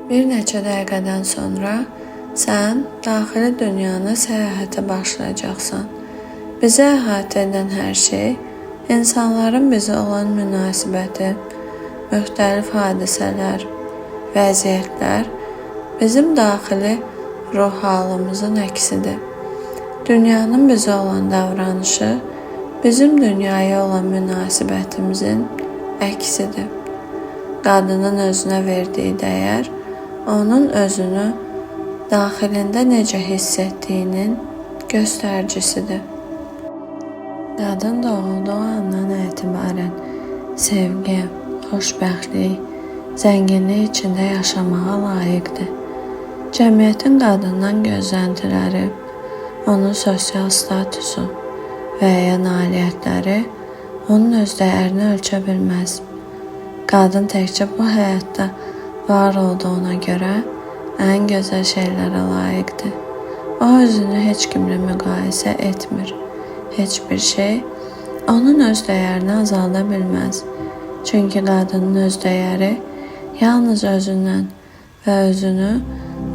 Bir neçə dəqiqədən sonra sən daxili dünyanı səyahətə başlayacaqsan. Bizi əhatə edən hər şey, insanların bizə olan münasibəti, müxtəlif hadisələr, vəziyyətlər bizim daxili ruh halımızın əksidir. Dünyanın bizə olan davranışı bizim dünyaya olan münasibətimizin əksidir. Qadının özünə verdiyi dəyər, onun özünü daxilində necə hiss etdiyinin göstəricisidir. Qadın doğulduğu andan etibarən sevgi, xoşbəxtlik, zənginlik içində yaşamağa layiqdir. Cəmiyyətin qadından gözləntiləri, onun sosial statusu və ya nailiyyətləri onun öz dəyərini ölçə bilməz. Qadın təkcə bu həyatda var olduğuna görə ən gözəl şeylərə layiqdir. O özünü heç kimlə müqayisə etmir. Heç bir şey onun öz dəyərini azalda bilməz. Çünki qadının öz dəyəri yalnız özündən və özünü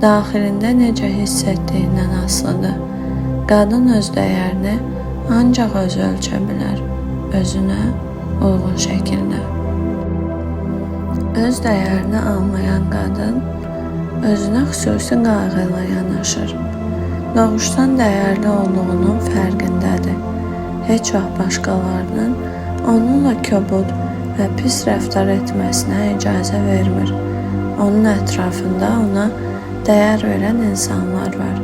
daxilində necə hiss etdiyindən asılıdır. Qadın öz dəyərini ancaq özü ölçə bilər, özünə uyğun şəkildə. Öz dəyərini anlayan qadın özünə xüsusi qayğı ilə yanaşır. Doğuşdan dəyərli olduğunun fərqindədir. Heç vaxt başqalarının onunla kobud və pis rəftar etməsinə icazə vermir. Onun ətrafında ona dəyər verən insanlar var.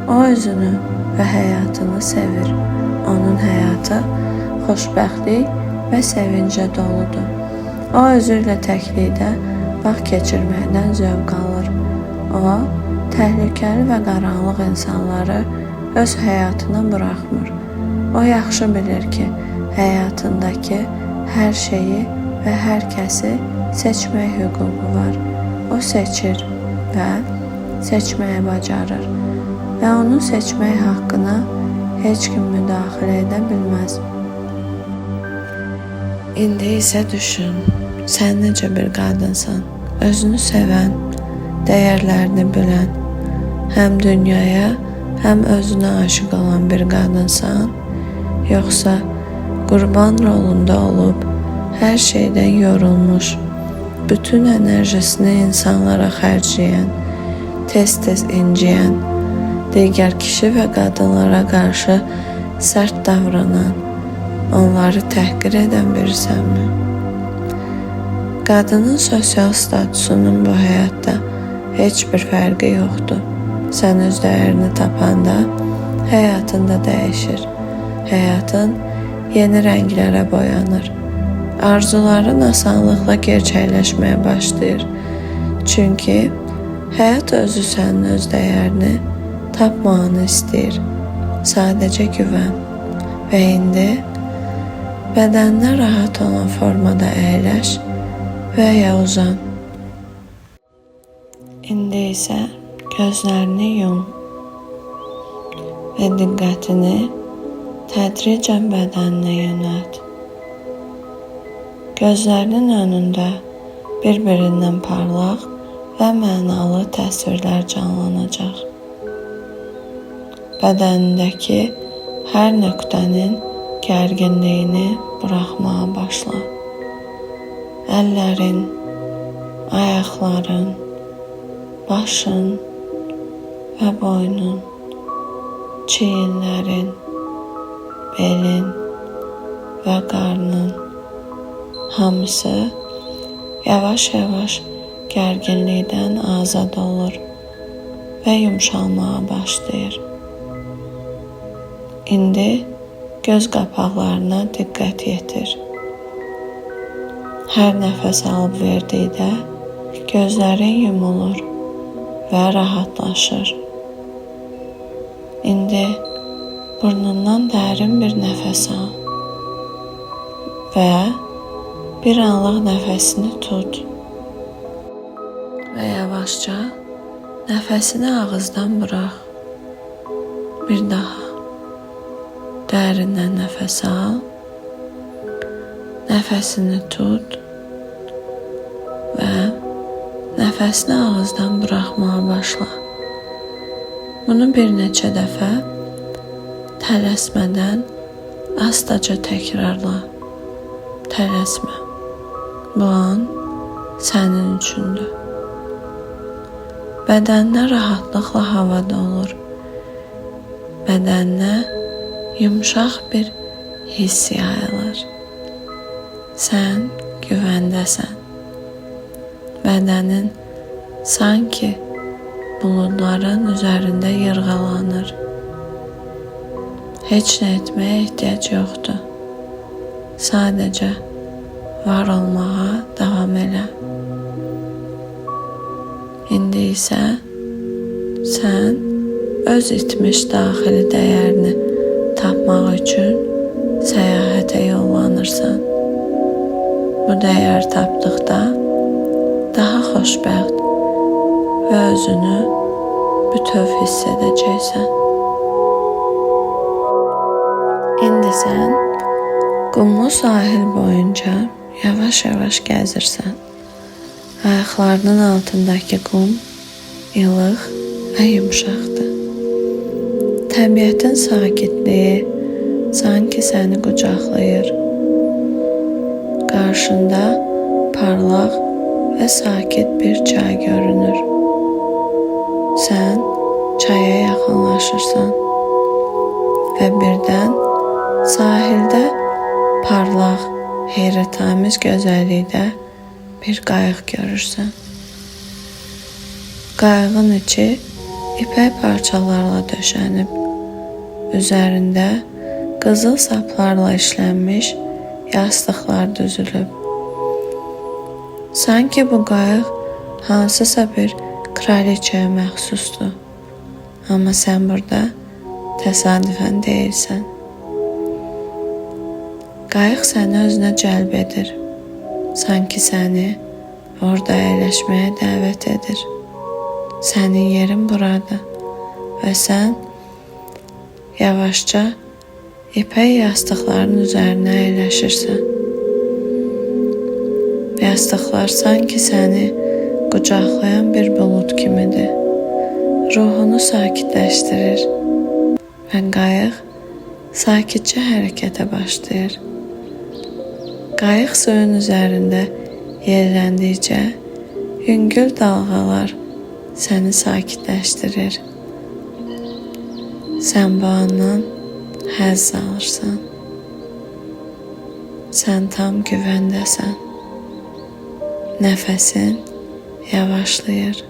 O özünü və həyatını sevir. Onun həyatı xoşbəxtlik və sevincə doludur. O özü ilə təklikdə vaxt keçirməkdən zövq alır. O, təhlükəli və qaranlıq insanları öz həyatına buraxmır. O yaxşı bilir ki, həyatındakı hər şeyi və hər kəsi seçmək hüququ var. O seçir və seçməyi bacarır və onun seçmək haqqına heç kim müdaxilə edə bilməz. İndi isə düşün, sən necə bir qadınsan, özünü sevən, dəyərlərini bilən, həm dünyaya, həm özünə aşiq olan bir qadınsan, yoxsa qurban rolunda olub, hər şeydən yorulmuş, bütün enerjisini insanlara xərcləyən, tez-tez inciyən, digər kişi və qadınlara qarşı sərt davranan, onları təhqir edən birisənmi? Qadının sosial statusunun bu həyatda heç bir fərqi yoxdur. Sən öz dəyərini tapanda həyatında dəyişir. Həyatın yeni rənglərə boyanır. Arzuların asanlıqla gerçəkləşməyə başlayır. Çünki həyat özü sənin öz dəyərini tapmağını istəyir. Sadəcə güvən. Və indi bədəninə rahat olan formada əyləş və ya uzan. İndi isə gözlərini yum və diqqətini tədricən bədəninə yönəlt. Gözlərinin önündə bir-birindən parlaq və mənalı təsvirlər canlanacaq. Bədənindəki hər nöqtənin gərginliyini buraxmağa başla. Əllərin, ayaqların, başın və boynun, çiyinlərin, belin və qarnın hamısı yavaş-yavaş gərginlikdən azad olur və yumşalmağa başlayır. İndi göz qapaqlarına diqqət yetir. Hər nəfəs alıb verdikdə gözlərin yumulur və rahatlaşır. İndi burnundan dərin bir nəfəs al və bir anlıq nəfəsini tut və yavaşca nəfəsini ağızdan burax. Bir daha dərindən nəfəs al, nəfəsini tut və nəfəsini ağızdan buraxmağa başla. Bunu bir neçə dəfə tələsmədən astaca təkrarla. Tələsmə. Bu an sənin üçündür. Bədəninə rahatlıqla hava dolur. Bədəninə yumşaq bir hiss yayılır. Sən güvəndəsən. Bədənin sanki buludların üzərində yırğalanır. Heç nə etməyə ehtiyac yoxdur. Sadəcə var olmağa davam elə. İndi isə sən öz itmiş daxili dəyərini tapmaq üçün səyahətə yollanırsan. Bu dəyər tapdıqda daha xoşbəxt və özünü bütöv hiss edəcəksən. İndi sən qumlu sahil boyunca yavaş-yavaş gəzirsən. Ayaqlarının altındakı qum ilıq və yumşaqdır. Təbiətin sakitliyi sanki səni qucaqlayır. Qarşında parlaq və sakit bir çay görünür. Sən çaya yaxınlaşırsan və birdən sahildə parlaq, heyrətamiz gözəllikdə bir qayıq görürsən. Qayığın içi ipək parçalarla döşənib. Üzərində qızıl saplarla işlənmiş yastıqlar düzülüb. Sanki bu qayıq hansısa bir kraliçəyə məxsusdur. Amma sən burada təsadüfən deyilsən. Qayıq səni özünə cəlb edir. Sanki səni orada əyləşməyə dəvət edir. Sənin yerin buradır və sən yavaşca ipək yastıqların üzərinə əyləşirsən. Yastıqlar sanki səni qucaqlayan bir bulud kimidir. Ruhunu sakitləşdirir və qayıq sakitcə hərəkətə başlayır. Qayıq suyun üzərində yerləndikcə yüngül dalğalar səni sakitləşdirir. Sən bu andan həzz alırsan. Sən tam güvəndəsən. Nəfəsin yavaşlayır.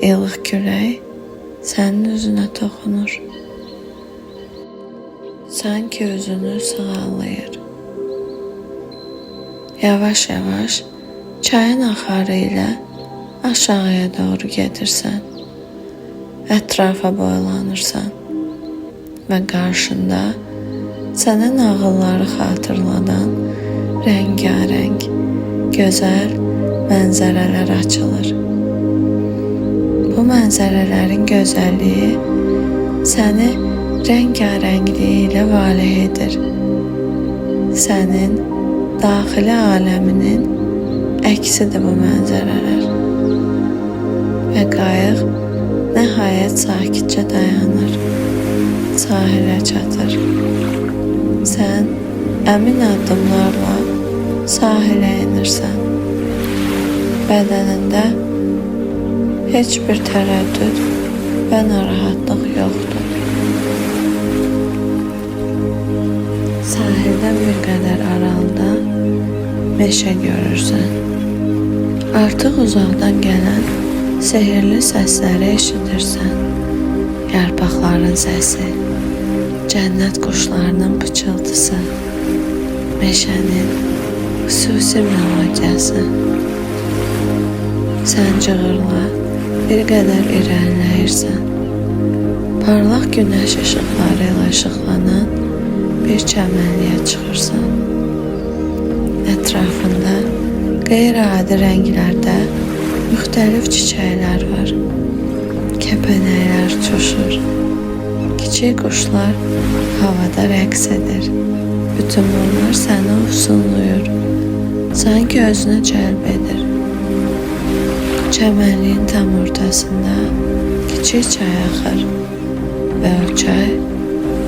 İlıq külək sənin üzünə toxunur. Sanki özünü sığallayır. Yavaş-yavaş çayın axarı ilə aşağıya doğru gedirsən. Ətrafa boylanırsan və qarşında sənə nağılları xatırladan rəngarəng, gözəl mənzərələr açılır. Bu mənzərələrin gözəlliyi səni rəngarəngliyi ilə valeh edir. Sənin daxili aləminin əksidir bu mənzərələr. Və qayıq nəhayət sakitcə dayanır. Sahilə çatır. Sən əmin addımlarla sahilə enirsən. Bədənində heç bir tərəddüd və narahatlıq yoxdur. Sahildən bir qədər aralıda meşə görürsən. Artıq uzaqdan gələn sehirli səsləri eşidirsən. Yarpaqların səsi, cənnət quşlarının pıçıltısı, meşənin xüsusi melodiyası. Sən cığırla bir qədər irəliləyirsən. Parlaq günəş işıqları ilə işıqlanan bir çəmənliyə çıxırsan. Ətrafında qeyri-adi rənglərdə müxtəlif çiçəklər var. Kəpənəklər uçuşur. Kiçik quşlar havada rəqs edir. Bütün bunlar səni ufsunluyur. Sanki özünə cəlb edir. Çəmənliyin tam ortasında kiçik çay axır və o çay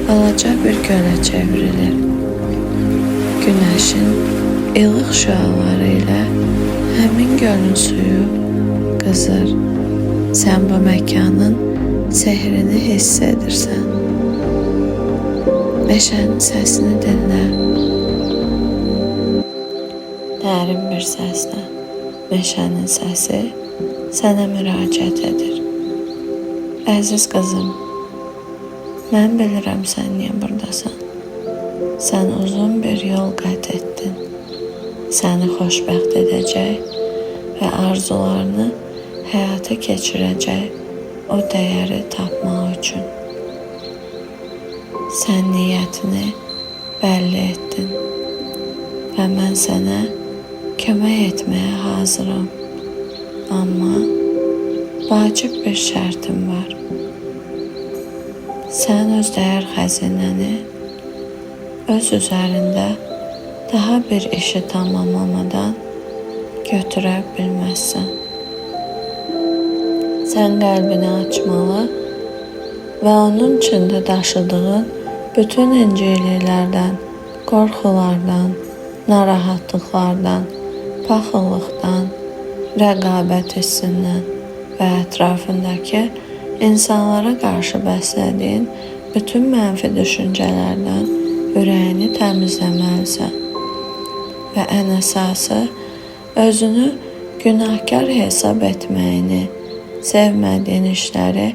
balaca bir gölə çevrilir. Günəşin ilıq şüaları ilə həmin gölün suyu qızır. Sən bu məkanın sehrini hiss edirsən. Meşənin səsini dinlə. Dərin bir səslə meşənin səsi sənə müraciət edir. Əziz qızım, mən bilirəm sən niyə buradasan. Sən uzun bir yol qət etdin. Səni xoşbəxt edəcək və arzularını həyata keçirəcək o dəyəri tapmaq üçün. Sən niyyətini bəlli etdin və mən sənə kömək etməyə hazıram. Amma vacib bir şərtim var. Sən öz dəyər xəzinəni öz üzərində daha bir işi tamamlamadan götürə bilməzsən. Sən qəlbini açmalı və onun içində daşıdığın bütün incikliklərdən, qorxulardan, narahatlıqlardan, paxıllıqdan, rəqabət hissindən və ətrafındakı insanlara qarşı bəslədiyin bütün mənfi düşüncələrdən ürəyini təmizləməlisən və ən əsası özünü günahkar hesab etməyini, sevmədiyin işləri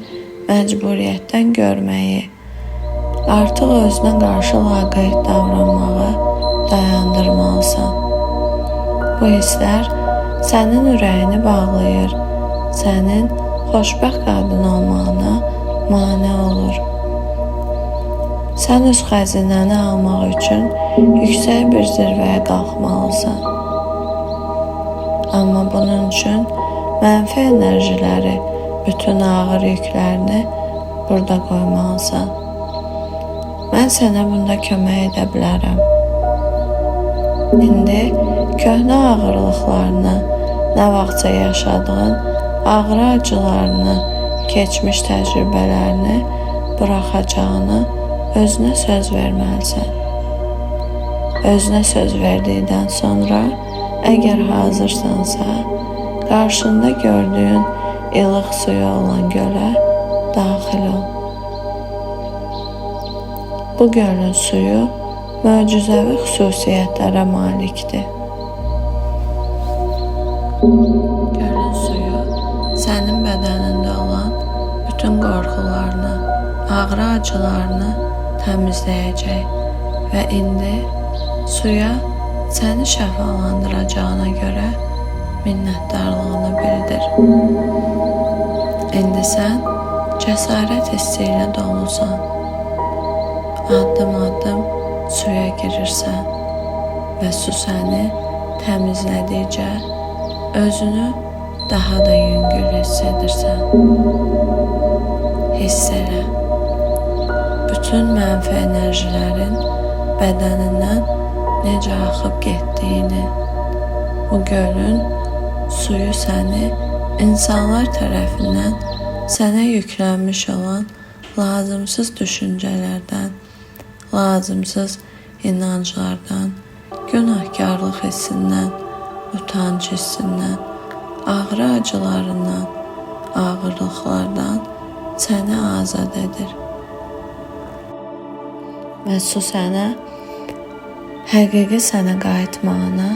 məcburiyyətdən görməyi, artıq özünə qarşı laqeyd davranmağı dayandırmalısan. Bu hisslər sənin ürəyini bağlayır, sənin xoşbəxt qadın olmağına mane olur. Sən öz xəzinəni almaq üçün yüksək bir zirvəyə qalxmalısan. Amma bunun üçün mənfi enerjiləri, bütün ağır yüklərini burada qoymalısan. Mən sənə bunda kömək edə bilərəm. İndi köhnə ağırlıqlarını, nə vaxtsa yaşadığın ağrı acılarını, keçmiş təcrübələrini buraxacağını özünə söz verməlisən. Özünə söz verdikdən sonra, əgər hazırsansa, qarşında gördüyün ilıq suyu olan gölə daxil ol. Bu gölün suyu möcüzəvi xüsusiyyətlərə malikdir. Gölün suyu sənin bədənində olan bütün qorxularını, ağrı acılarını təmizləyəcək və indi suya səni şəfalandıracağına görə minnətdarlığını bildir. İndi sən cəsarət hissi ilə dolusan. Addım-addım suya girirsən və su səni təmizlədikcə özünü daha da yüngül hiss edirsən. Hiss elə. Bütün mənfi enerjilərin bədənindən necə axıb getdiyini, bu gölün suyu səni insanlar tərəfindən sənə yüklənmiş olan lazımsız düşüncələrdən, lazımsız inanclardan, günahkarlıq hissindən, utanc hissindən, ağrı acılarından, ağırlıqlardan səni azad edir. Və su sənə həqiqi sənə qayıtmağına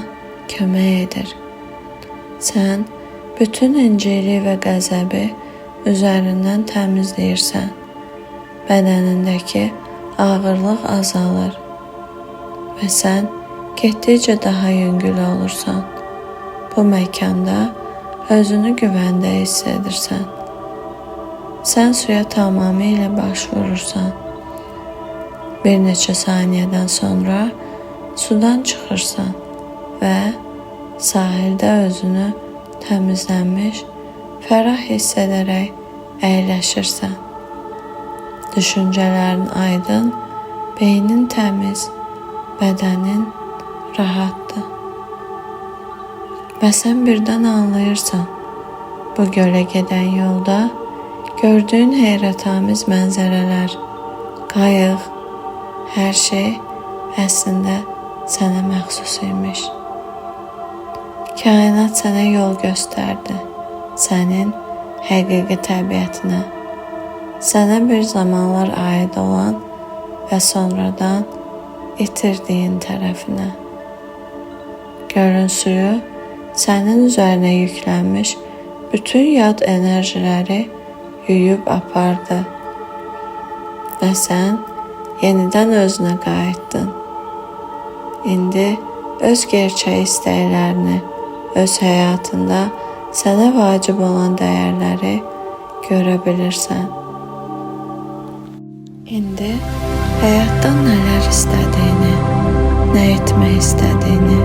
kömək edir. Sən bütün inciklik və qəzəbi üzərindən təmizləyirsən. Bədənindəki ağırlıq azalır və sən getdikcə daha yüngül olursan. Bu məkanda özünü güvəndə hiss edirsən. Sən suya tamamilə baş vurursan. Bir neçə saniyədən sonra sudan çıxırsan və sahildə özünü təmizlənmiş, fərah hiss edərək əyləşirsən. Düşüncələrin aydın, beynin təmiz, bədənin rahatdır. Və sən birdən anlayırsan, Bu gölə gedən yolda gördüyün heyrətamiz mənzərələr, qayıq, hər şey əslində sənə məxsus imiş. Kainat sənə yol göstərdi, sənin həqiqi təbiətinə, sənə bir zamanlar aid olan və sonradan itirdiyin tərəfinə. Gölün suyu sənin üzərinə yüklənmiş bütün yad enerjiləri yuyub apardı və sən yenidən özünə qayıtdın. İndi öz gerçək istəklərini, öz həyatında sənə vacib olan dəyərləri görə bilirsən. İndi həyatdan nələr istədiyini, nə etmək istədiyini,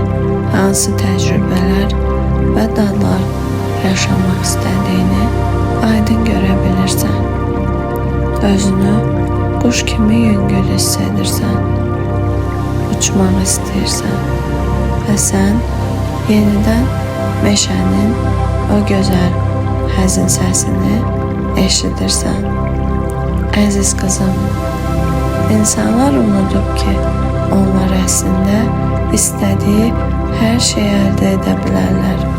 hansı təcrübələr və dadlar yaşamaq istədiyini aydın görə bilirsən. Özünü quş kimi yüngül hiss edirsən, uçmaq istəyirsən və sən yenidən meşənin o gözəl həzin səsini eşidirsən. Əziz qızım, insanlar unudub ki, onlar əslində istədiyi hər şeyi əldə edə bilərlər.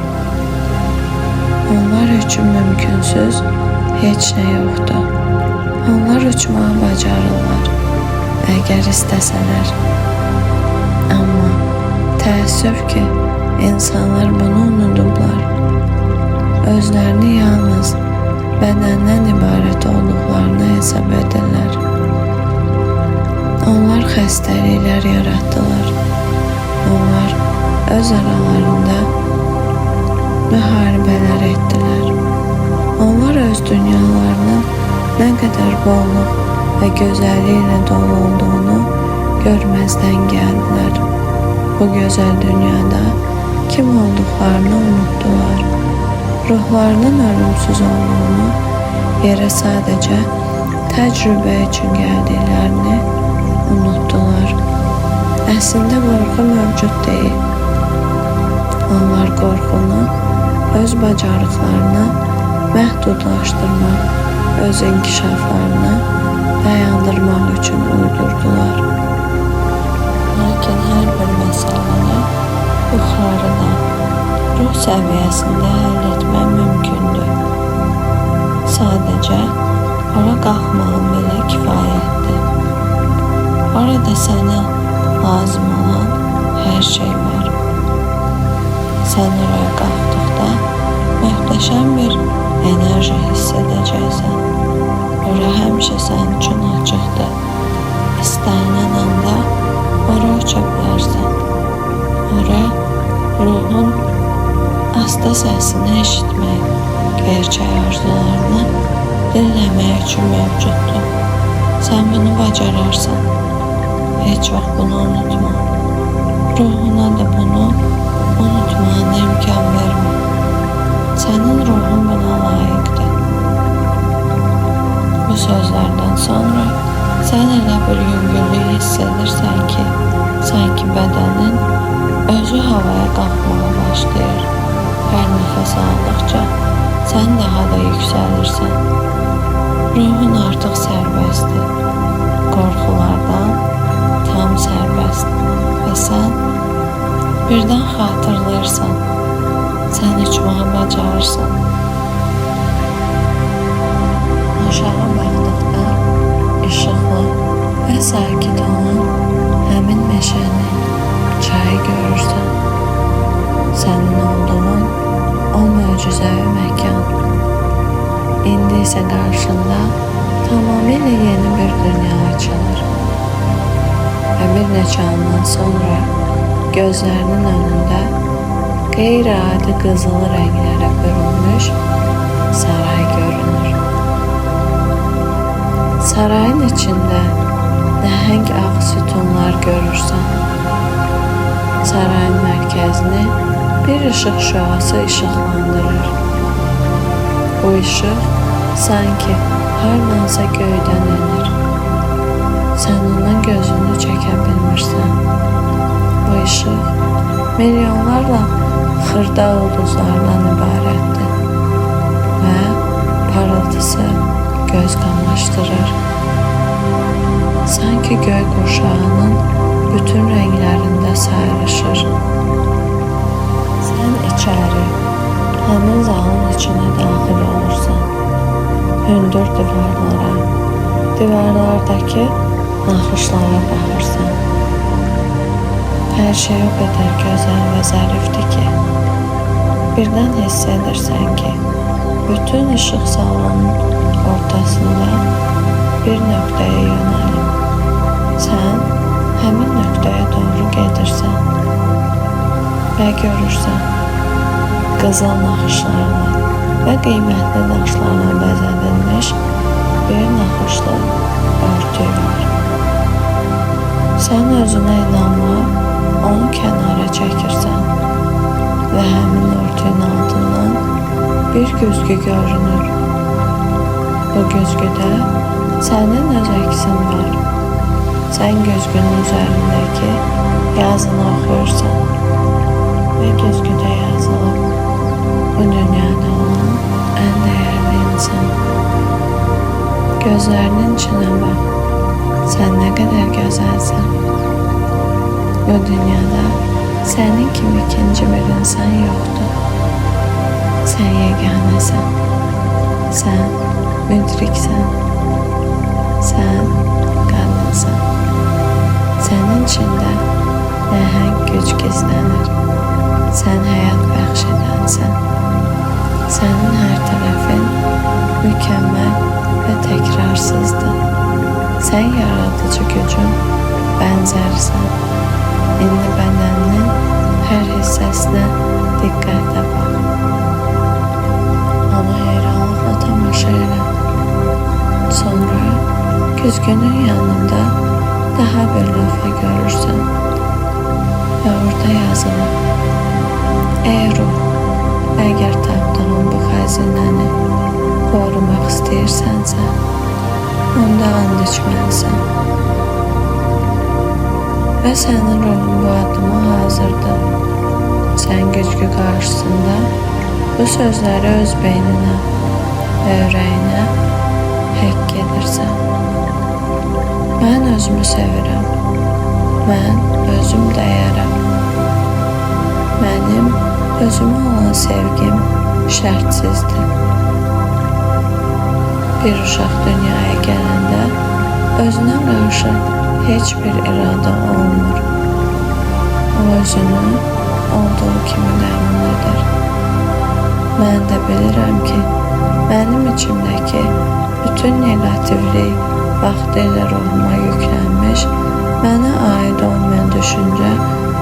Onlar üçün mümkünsüz heç nə yoxdur. Onlar uçmağı bacarırlar, əgər istəsələr. Amma təəssüf ki, insanlar bunu unudublar. Özlərini yalnız bədəndən ibarət olduqlarını hesab edirlər. Onlar xəstəliklər yaratdılar. Onlar öz aralarında müharibələr etdilər. Onlar öz dünyalarının nə qədər bolluq və gözəlliklə dolu olduğunu görməzdən gəldilər. Bu gözəl dünyada kim olduqlarını unutdular. Ruhlarının ölümsüz olduğunu, yerə sadəcə təcrübə üçün gəldiklərini unutdular. Əslində qorxu mövcud deyil. Onlar qorxunu öz bacarıqlarını məhdudlaşdırmaq, öz inkişaflarını dayandırmaq üçün uydurdular. Lakin hər bir məsələni yuxarıda, ruh səviyyəsində həll etmək mümkündür. Sadəcə ora qalxmağın belə kifayətdir. Orada sənə lazım olan hər şey var. Sən oraya qalxdıqda möhtəşəm bir enerji hiss edəcəksən. Ora həmişə sənin üçün açıqdır. İstənilən anda ora uça bilərsən. Ora ruhun asta səsini eşitmək, gerçək arzularını dinləmək üçün mövcuddur. Sən bunu bacararsan. Heç vaxt bunu unutma. Ruhuna da bunu unutmağına imkan vermə. Sənin ruhun buna layiqdir. Bu sözlərdən sonra sən elə bir yüngüllük hiss edirsən ki, sanki bədənin özü havaya qalxmağa başlayır. Hər nəfəs aldıqca sən daha da yüksəlirsən. Ruhun artıq sərbəstdir. Qorxulardan tam sərbəst və sən birdən xatırlayırsan. Sən uçmağı bacarırsan. Aşağı baxdıqda işıqlı və sakit olan həmin meşəni, çayı görürsən. Sənin olduğun o möcüzəvi məkan. İndi isə qarşında tamamilə yeni bir dünya açılır. Və bir neçə andan sonra gözlərinin önündə qeyri-adi qızılı rənglərə bürünmüş saray görünür. Sarayın içində nəhəng ağ sütunlar görürsən. Sarayın mərkəzini bir işıq şüası işıqlandırır. Bu işıq sanki hardansa göydən enir. Sən ondan gözünü çəkə bilmirsən. Bu işıq milyonlarla xırda ulduzlardan ibarətdir. parıltısı göz kamaştırır. Sanki göy qurşağının bütün renklərində sayrışır. Sən içəri, həmin zalın içinə daxil olursan. Hündür divarlardakı naxışlara baxırsan. Hər şey o qədər gözəl və zərifdir ki, birdən hiss edirsən ki, bütün işıq salonun ortasında bir nöqtəyə yönəlib. Sən həmin nöqtəyə doğru gedirsən və görürsən qızıl naxışlarla və qiymətli daşlarla bəzədilmiş bir naxışlı örtü var. Sən özünə inanma, onu kənara çəkirsən və həmin örtünün altından bir güzgü görünür. Bu güzgüdə sənin öz əksin var. Sən güzgünün üzərindəki yazını oxuyursan və güzgüdə yazılıb bu dünyada olan ən dəyərli insan. Gözlərinin içinə bax, sən nə qədər gözəlsən. Bu dünyada sənin kimi ikinci bir insan yoxdur. Sən yeganəsən, sən müdriksən, sən qadınsan. Sənin içində nəhəng güc gizlənir. Sən həyat bəxş edənsən. Sənin hər tərəfin mükəmməl və təkrarsızdır. Sən yaradıcı gücün bənzərisən. İndi bədəninin hər hissəsinə diqqətlə bax. Ona heyranlıqla tamaşa elə. Sonra güzgünün yanında daha bir lövhə görürsən və orada yazılır: Ey ruh, əgər tapdığın bu xəzinəni qorumaq istəyirsənsə, onda and içməlisən. Və sənin ruhun bu addıma hazırdır. Sən güzgü qarşısında bu sözləri öz beyninə və ürəyinə həkk edirsən. Mən özümü sevirəm. Mən özüm dəyərəm. Mənim özümə olan sevgim şərtsizdir. Bir uşaq dünyaya gələndə özünə qarşı heç bir iradə olmur. O özünü olduğu kimi qəbul edir. Mən də bilirəm ki, mənim içimdəki bütün negativlik vaxtilə ruhuma yüklənmiş, mənə aid olmayan düşüncə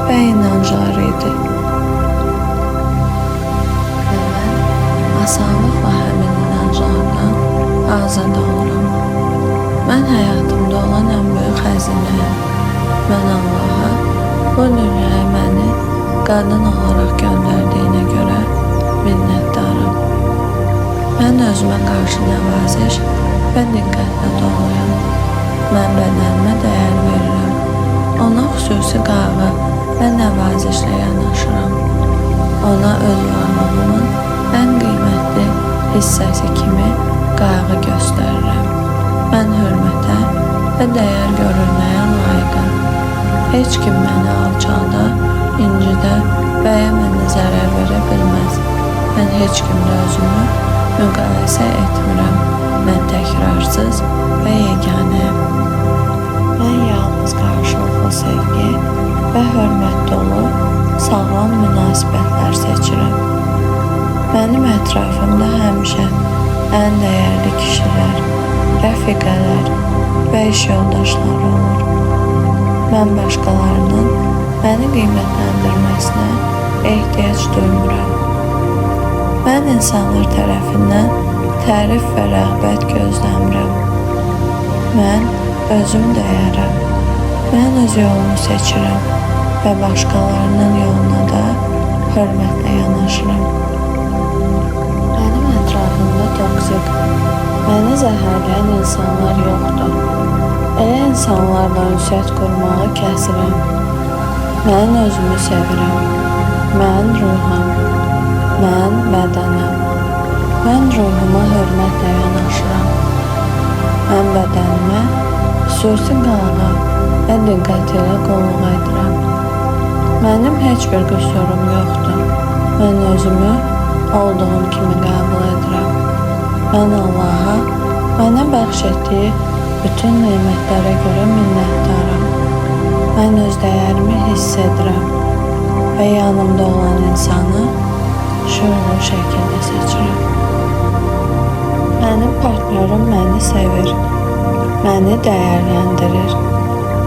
və inanclar idi. Və mən asanlıqla həmin inanclardan azad oluram. Mən həyatımda olan ən böyük xəzinəyəm. Mən Allaha bu dünyaya məni qadın olaraq göndərdiyinə görə minnətdaram. Mən özümə qarşı nəvaziş və diqqətlə doluyam. Mən bədənimə dəyər verirəm. Ona xüsusi qayğı və nəvazişlə yanaşıram. Ona öz varlığımın ən qiymətli hissəsi kimi qayğı göstərirəm. Mən hörmətə və dəyər görülməyə layiqəm. Heç kim məni alçalda, incidə və ya mənə zərər verə bilməz. Mən heç kimlə özümü müqayisə etmirəm. Mən təkrarsız və yeganəyəm. Mən yalnız qarşılıqlı sevgi və hörmət dolu sağlam münasibətlər seçirəm. Mənim ətrafımda həmişə ən dəyərli kişilər, rəfiqələr və iş yoldaşları olur. Mən başqalarının məni qiymətləndirməsinə ehtiyac duymuram. Mən insanlar tərəfindən tərif və rəğbət gözləmirəm. Mən özüm dəyərəm. Mən öz yolumu seçirəm və başqalarının yoluna da hörmətlə yanaşıram. Mənim ətrafımda toksik, məni zəhərləyən insanlar yoxdur. Elə insanlarla ünsiyyət qurmağı kəsirəm. Mən özümü sevirəm. Mən ruham. Mən bədənəm. Mən ruhuma hörmətlə yanaşıram. Mən bədənimə xüsusi qayğı və diqqət ilə qulluq edirəm. Mənim heç bir qüsurum yoxdur. Mən özümü olduğum kimi qəbul edirəm. Mən Allaha mənə bəxş etdiyi bütün nemətlərə görə minnətdaram. Mən öz dəyərimi hiss edirəm və yanımda olan insanı şüurlu şəkildə seçirəm. Mənim partnyorum məni sevir, məni dəyərləndirir,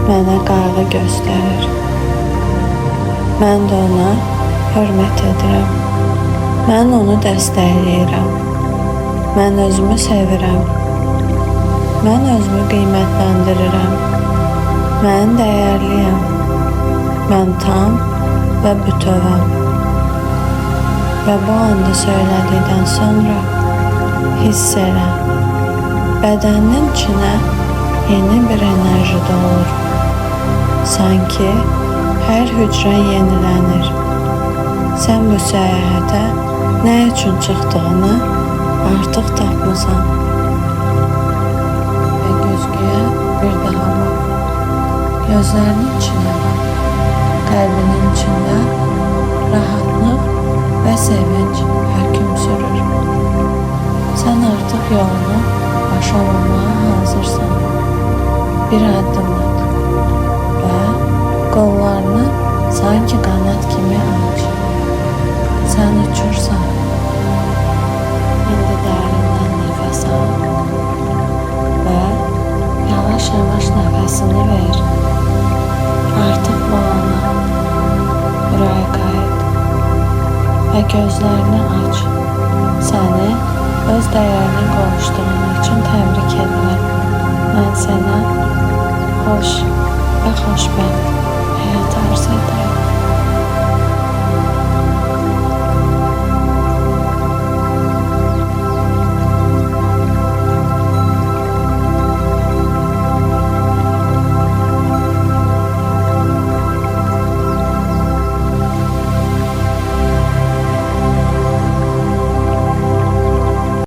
mənə qayğı göstərir. Mən də ona hörmət edirəm. Mən onu dəstəkləyirəm. Mən özümü sevirəm. Mən özümü qiymətləndirirəm. Mən dəyərliyəm. Mən tam və bütövəm. Və bu anda söylədikdən sonra hiss elə. Bədənin içinə yeni bir enerji dolur. Sanki hər hücrən yenilənir. Sən bu səyahətə nə üçün çıxdığını artıq tapmısan. Və güzgüyə bir daha bax. Gözlərinin içinə bax. Qəlbinin içində rahatlıq və sevinç hökm sürür. Sən artıq yolunu başlamaya hazırsan. Bir addım at və qollarını sanki qanat kimi aç. Sən uçursan. İndi dərindən nəfəs al və yavaş-yavaş nəfəsini ver. Artıq bu ana buraya qayıt və gözlərini aç. Səni öz dəyərinə qovuşduğun üçün təbrik edirəm. Mən sənə xoş və xoşbəxt